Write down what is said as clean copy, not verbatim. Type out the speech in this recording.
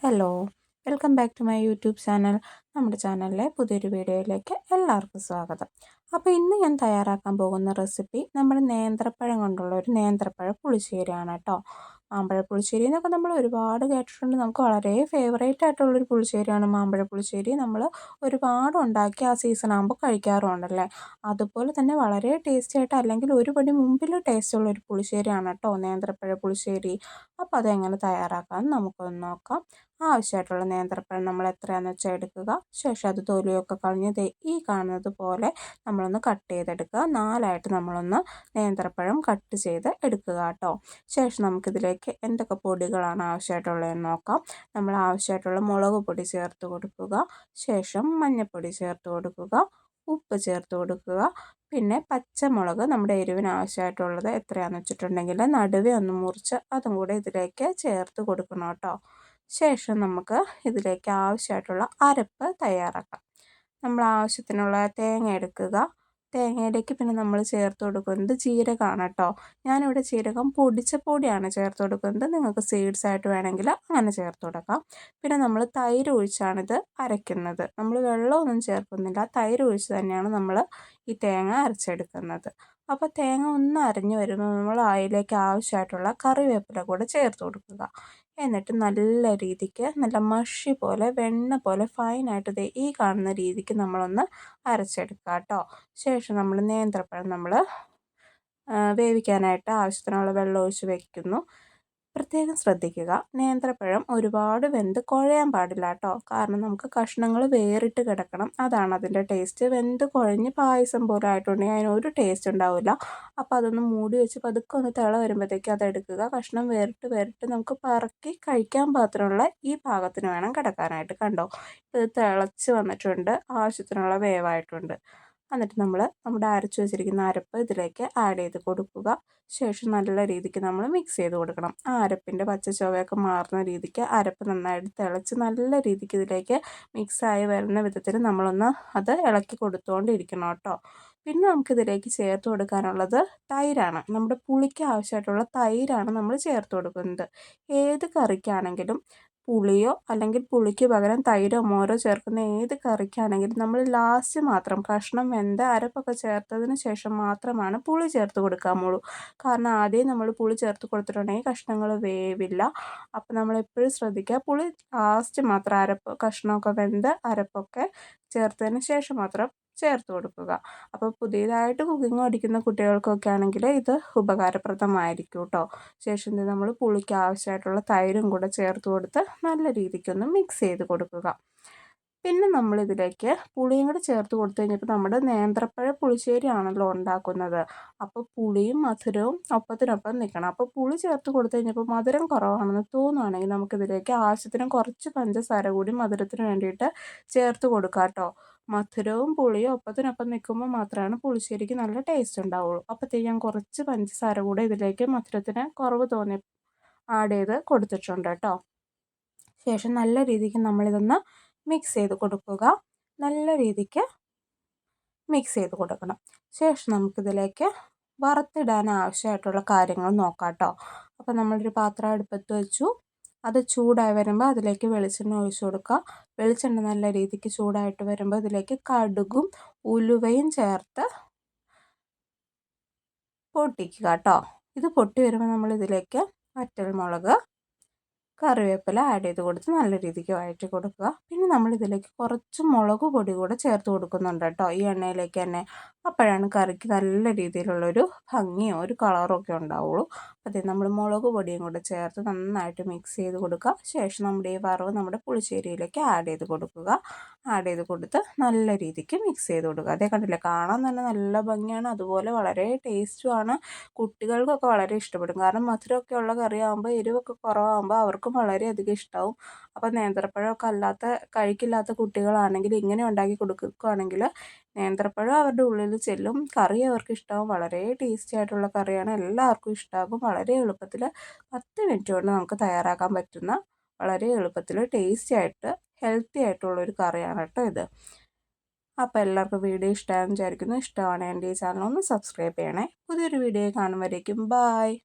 Hello, welcome back to my YouTube channel. നമ്മുടെ ചാനലിലെ പുതിയൊരു വീഡിയോയിലേക്ക് എല്ലാവർക്കും സ്വാഗതം. അപ്പോൾ ഇന്ന് ഞാൻ തയ്യാറാക്കാൻ പോകുന്ന റെസിപ്പി നമ്മുടെ നേന്ത്രപ്പഴം കൊണ്ടുള്ള ഒരു നേന്ത്രപ്പഴ പുളിശ്ശേരിയാണ് കേട്ടോ. മാമ്പഴ പുളിശ്ശേരി എന്നൊക്കെ നമ്മൾ ഒരുപാട് കേട്ടിട്ടുണ്ട്. നമുക്ക് വളരെ ഫേവറേറ്റ് ആയിട്ടുള്ളൊരു പുളിശ്ശേരിയാണ് മാമ്പഴ പുളിശ്ശേരി. നമ്മൾ ഒരുപാട് ഉണ്ടാക്കി ആ സീസൺ ആകുമ്പോൾ കഴിക്കാറുണ്ടല്ലേ. അതുപോലെ തന്നെ വളരെ ടേസ്റ്റി ആയിട്ട്, അല്ലെങ്കിൽ ഒരു പടി മുമ്പിൽ ടേസ്റ്റുള്ള ഒരു പുളിശ്ശേരിയാണ് കേട്ടോ നേന്ത്രപ്പഴ പുളിശ്ശേരി. അപ്പോൾ അതെങ്ങനെ തയ്യാറാക്കാമെന്ന് നമുക്കൊന്ന് നോക്കാം. ആവശ്യമായിട്ടുള്ള നേന്ത്രപ്പഴം നമ്മൾ എത്രയാണെന്ന് വെച്ചാൽ എടുക്കുക. ശേഷം അത് തൊലിയൊക്കെ കളഞ്ഞ് ഈ കാണുന്നത് പോലെ നമ്മളൊന്ന് കട്ട് ചെയ്തെടുക്കുക. 4ആയിട്ട് നമ്മളൊന്ന് നേന്ത്രപ്പഴം കട്ട് ചെയ്ത് എടുക്കുക കേട്ടോ. ശേഷം നമുക്കിതിലേക്ക് എന്തൊക്കെ പൊടികളാണ് ആവശ്യമായിട്ടുള്ളതെന്ന് നോക്കാം. നമ്മൾ ആവശ്യമായിട്ടുള്ള മുളക് പൊടി ചേർത്ത് കൊടുക്കുക. ശേഷം മഞ്ഞൾപ്പൊടി ചേർത്ത് കൊടുക്കുക. ഉപ്പ് ചേർത്ത് കൊടുക്കുക. പിന്നെ പച്ചമുളക് നമ്മുടെ എരിവിന് ആവശ്യമായിട്ടുള്ളത് എത്രയാണെന്ന് വെച്ചിട്ടുണ്ടെങ്കിൽ നടുവേ ഒന്ന് മുറിച്ച് അതും കൂടെ ഇതിലേക്ക് ചേർത്ത് കൊടുക്കണം കേട്ടോ. ശേഷം നമുക്ക് ഇതിലേക്ക് ആവശ്യമായിട്ടുള്ള അരപ്പ് തയ്യാറാക്കാം. നമ്മൾ ആവശ്യത്തിനുള്ള തേങ്ങ എടുക്കുക. തേങ്ങയിലേക്ക് പിന്നെ നമ്മൾ ചേർത്ത് കൊടുക്കുന്നത് ജീരകമാണ് കേട്ടോ. ഞാനിവിടെ ജീരകം പൊടിച്ച പൊടിയാണ് ചേർത്ത് കൊടുക്കുന്നത്. നിങ്ങൾക്ക് സീഡ്സ് ആയിട്ട് വേണമെങ്കിൽ അങ്ങനെ ചേർത്ത് കൊടുക്കാം. പിന്നെ നമ്മൾ തൈര് ഒഴിച്ചാണിത് അരയ്ക്കുന്നത്. നമ്മൾ വെള്ളമൊന്നും ചേർക്കുന്നില്ല, തൈര് ഒഴിച്ച് തന്നെയാണ് നമ്മൾ ഈ തേങ്ങ അരച്ചെടുക്കുന്നത്. അപ്പോൾ തേങ്ങ ഒന്ന് അരഞ്ഞു വരുമ്പോൾ നമ്മൾ അതിലേക്ക് ആവശ്യമായിട്ടുള്ള കറിവേപ്പില കൂടെ ചേർത്ത് കൊടുക്കുക. എന്നിട്ട് നല്ല രീതിക്ക് നല്ല മഷി പോലെ വെണ്ണ പോലെ ഫൈനായിട്ട് ഈ കാണുന്ന രീതിക്ക് നമ്മളൊന്ന് അരച്ചെടുക്കുക കേട്ടോ. ശേഷം നമ്മൾ നേന്ത്രപ്പഴം നമ്മൾ വേവിക്കാനായിട്ട് ആവശ്യത്തിനുള്ള വെള്ളം ഒഴിച്ച് വെക്കുന്നു. പ്രത്യേകം ശ്രദ്ധിക്കുക, നേന്ത്രപ്പഴം ഒരുപാട് വെന്ത് കുഴയാൻ പാടില്ല കേട്ടോ. കാരണം നമുക്ക് കഷ്ണങ്ങൾ വേറിട്ട് കിടക്കണം, അതാണ് അതിൻ്റെ ടേസ്റ്റ്. വെന്ത് കുഴഞ്ഞ് പായസം പോലെ ആയിട്ടുണ്ടെങ്കിൽ അതിനൊരു ടേസ്റ്റ് ഉണ്ടാവില്ല. അപ്പോൾ അതൊന്ന് മൂടി വെച്ച് പതുക്കെ ഒന്ന് തിള വരുമ്പോഴത്തേക്ക് അതെടുക്കുക. കഷ്ണം വേറിട്ട് നമുക്ക് പറക്കി കഴിക്കാൻ പാത്രമുള്ള ഈ പാകത്തിന് വേണം കിടക്കാനായിട്ട്. കണ്ടോ, ഇത് തിളച്ച് വന്നിട്ടുണ്ട്, ആവശ്യത്തിനുള്ള വേവായിട്ടുണ്ട്. എന്നിട്ട് നമ്മൾ നമ്മുടെ അരച്ച് വെച്ചിരിക്കുന്ന അരപ്പ് ഇതിലേക്ക് ആഡ് ചെയ്ത് കൊടുക്കുക. ശേഷം നല്ല രീതിക്ക് നമ്മൾ മിക്സ് ചെയ്ത് കൊടുക്കണം. ആ അരപ്പിൻ്റെ പച്ച ചുവയൊക്കെ മാറുന്ന രീതിക്ക് അരപ്പ് നന്നായിട്ട് തിളച്ച് നല്ല രീതിക്ക് ഇതിലേക്ക് മിക്സായി വരുന്ന വിധത്തിൽ നമ്മളൊന്ന് അത് ഇളക്കി കൊടുത്തുകൊണ്ടിരിക്കണം കേട്ടോ. പിന്നെ നമുക്കിതിലേക്ക് ചേർത്ത് കൊടുക്കാനുള്ളത് തൈരാണ്. നമ്മുടെ പുളിക്ക് ആവശ്യമായിട്ടുള്ള തൈരാണ് നമ്മൾ ചേർത്ത് കൊടുക്കുന്നത്. ഏത് കറിക്കാണെങ്കിലും പുളിയോ അല്ലെങ്കിൽ പുളിക്ക് പകരം തൈരോ മോരോ ചേർക്കുന്ന ഏത് കറിക്കാണെങ്കിലും നമ്മൾ ലാസ്റ്റ് മാത്രം കഷ്ണം വെന്ത അരപ്പൊക്കെ ചേർത്തതിന് ശേഷം മാത്രമാണ് പുളി ചേർത്ത് കൊടുക്കാമുള്ളൂ. കാരണം ആദ്യം നമ്മൾ പുളി ചേർത്ത് കൊടുത്തിട്ടുണ്ടെങ്കിൽ കഷ്ണങ്ങൾ വേവില്ല. അപ്പോൾ നമ്മളെപ്പോഴും ശ്രദ്ധിക്കുക, പുളി ലാസ്റ്റ് മാത്രം അരപ്പ് കഷ്ണമൊക്കെ വെന്ത് അരപ്പൊക്കെ ചേർത്തതിന് ശേഷം മാത്രം ചേർത്ത് കൊടുക്കുക. അപ്പോൾ പുതിയതായിട്ട് കുക്കിംഗ് പഠിക്കുന്ന കുട്ടികൾക്കൊക്കെ ആണെങ്കിൽ ഇത് ഉപകാരപ്രദമായിരിക്കും കേട്ടോ. ശേഷം നമ്മൾ പുളിക്ക് ആവശ്യമായിട്ടുള്ള തൈരും കൂടെ ചേർത്ത് കൊടുത്ത് നല്ല രീതിക്കൊന്ന് മിക്സ് ചെയ്ത് കൊടുക്കുക. പിന്നെ നമ്മളിതിലേക്ക് പുളിയും കൂടെ ചേർത്ത് കൊടുത്തു കഴിഞ്ഞപ്പോൾ നമ്മുടെ നേന്ത്രപ്പഴ പുളിശ്ശേരി ആണല്ലോ ഉണ്ടാക്കുന്നത്. അപ്പോൾ പുളിയും മധുരവും ഒപ്പത്തിനൊപ്പം നിൽക്കണം. അപ്പോൾ പുളി ചേർത്ത് കൊടുത്തു കഴിഞ്ഞപ്പോൾ മധുരം കുറവാണെന്ന് തോന്നുകയാണെങ്കിൽ നമുക്കിതിലേക്ക് ആവശ്യത്തിന് കുറച്ച് പഞ്ചസാര കൂടി മധുരത്തിന് വേണ്ടിയിട്ട് ചേർത്ത് കൊടുക്കാം കേട്ടോ. മധുരവും പുളിയും ഒപ്പത്തിനൊപ്പം നിൽക്കുമ്പോൾ മാത്രമാണ് പുളിശ്ശേരിക്ക് നല്ല ടേസ്റ്റ് ഉണ്ടാവുള്ളൂ. അപ്പോഴത്തേക്ക് ഞാൻ കുറച്ച് പഞ്ചസാര കൂടെ ഇതിലേക്ക് മധുരത്തിന് കുറവ് തോന്നി ആഡ് ചെയ്ത് കൊടുത്തിട്ടുണ്ട് കേട്ടോ. ശേഷം നല്ല രീതിക്ക് നമ്മളിതൊന്ന് മിക്സ് ചെയ്ത് കൊടുക്കുക. നല്ല രീതിക്ക് മിക്സ് ചെയ്ത് കൊടുക്കണം. ശേഷം നമുക്കിതിലേക്ക് വറുത്തിടാൻ ആവശ്യമായിട്ടുള്ള കാര്യങ്ങൾ നോക്കാം കേട്ടോ. അപ്പോൾ നമ്മളൊരു പാത്രം അടുപ്പത്ത് വെച്ചു. അത് ചൂടായി വരുമ്പോൾ അതിലേക്ക് വെളിച്ചെണ്ണ ഒഴിച്ച് കൊടുക്കുക. വെളിച്ചെണ്ണ നല്ല രീതിക്ക് ചൂടായിട്ട് വരുമ്പോൾ ഇതിലേക്ക് കടുകും ഉലുവയും ചേർത്ത് പൊട്ടിക്കുക കേട്ടോ. ഇത് പൊട്ടി വരുമ്പോൾ നമ്മളിതിലേക്ക് വറ്റൽമുളക്, കറിവേപ്പില ആഡ് ചെയ്ത് കൊടുത്ത് നല്ല രീതിക്ക് വഴറ്റി കൊടുക്കുക. പിന്നെ നമ്മളിതിലേക്ക് കുറച്ച് മുളക് പൊടി കൂടെ ചേർത്ത് കൊടുക്കുന്നുണ്ട് കേട്ടോ ഈ എണ്ണയിലേക്ക് തന്നെ. അപ്പോഴാണ് കറിക്ക് നല്ല രീതിയിലുള്ളൊരു ഭംഗിയോ ഒരു കളറും ഒക്കെ ഉണ്ടാവുള്ളൂ. അപ്പോൾ നമ്മൾ മുളക് പൊടിയും കൂടെ ചേർത്ത് നന്നായിട്ട് മിക്സ് ചെയ്ത് കൊടുക്കുക. ശേഷം നമ്മുടെ ഈ വറവ് നമ്മുടെ പുളിശ്ശേരിയിലേക്ക് ആഡ് ചെയ്ത് കൊടുക്കുക. ആഡ് ചെയ്ത് കൊടുത്ത് നല്ല രീതിക്ക് മിക്സ് ചെയ്ത് കൊടുക്കുക. അതേ കണ്ടില്ലേ, കാണാൻ തന്നെ നല്ല ഭംഗിയാണ്, അതുപോലെ വളരെ ടേസ്റ്റുമാണ്. കുട്ടികൾക്കൊക്കെ വളരെ ഇഷ്ടപ്പെടും. കാരണം മധുരമൊക്കെ ഉള്ള കറിയാകുമ്പോൾ എരിവൊക്കെ കുറവാകുമ്പോൾ അവർക്കും വളരെയധികം ഇഷ്ടമാവും. അപ്പോൾ നേന്ത്രപ്പഴമൊക്കെ കഴിക്കില്ലാത്ത കുട്ടികളാണെങ്കിൽ ഇങ്ങനെ ഉണ്ടാക്കി കൊടുക്കുകയാണെങ്കിൽ നേന്ത്രപ്പഴം അവരുടെ ഉള്ളിൽ ചെല്ലും, കറി അവർക്ക് ഇഷ്ടമാവും. വളരെ ടേസ്റ്റി ആയിട്ടുള്ള കറിയാണ്, എല്ലാവർക്കും ഇഷ്ടമാകും. വളരെ എളുപ്പത്തിൽ 10 മിനിറ്റ് കൊണ്ട് നമുക്ക് തയ്യാറാക്കാൻ പറ്റുന്ന വളരെ എളുപ്പത്തിൽ ടേസ്റ്റി ആയിട്ട് ഹെൽത്തി ആയിട്ടുള്ളൊരു കറിയാണ് കേട്ടോ ഇത്. അപ്പോൾ എല്ലാവർക്കും വീഡിയോ ഇഷ്ടമായെന്ന് വിചാരിക്കുന്നു. ഇഷ്ടമാണ് എൻ്റെ ഈ ചാനൽ ഒന്ന് സബ്സ്ക്രൈബ് ചെയ്യണേ. പുതിയൊരു വീഡിയോ കാണുമ്പോഴേക്കും ബായ്.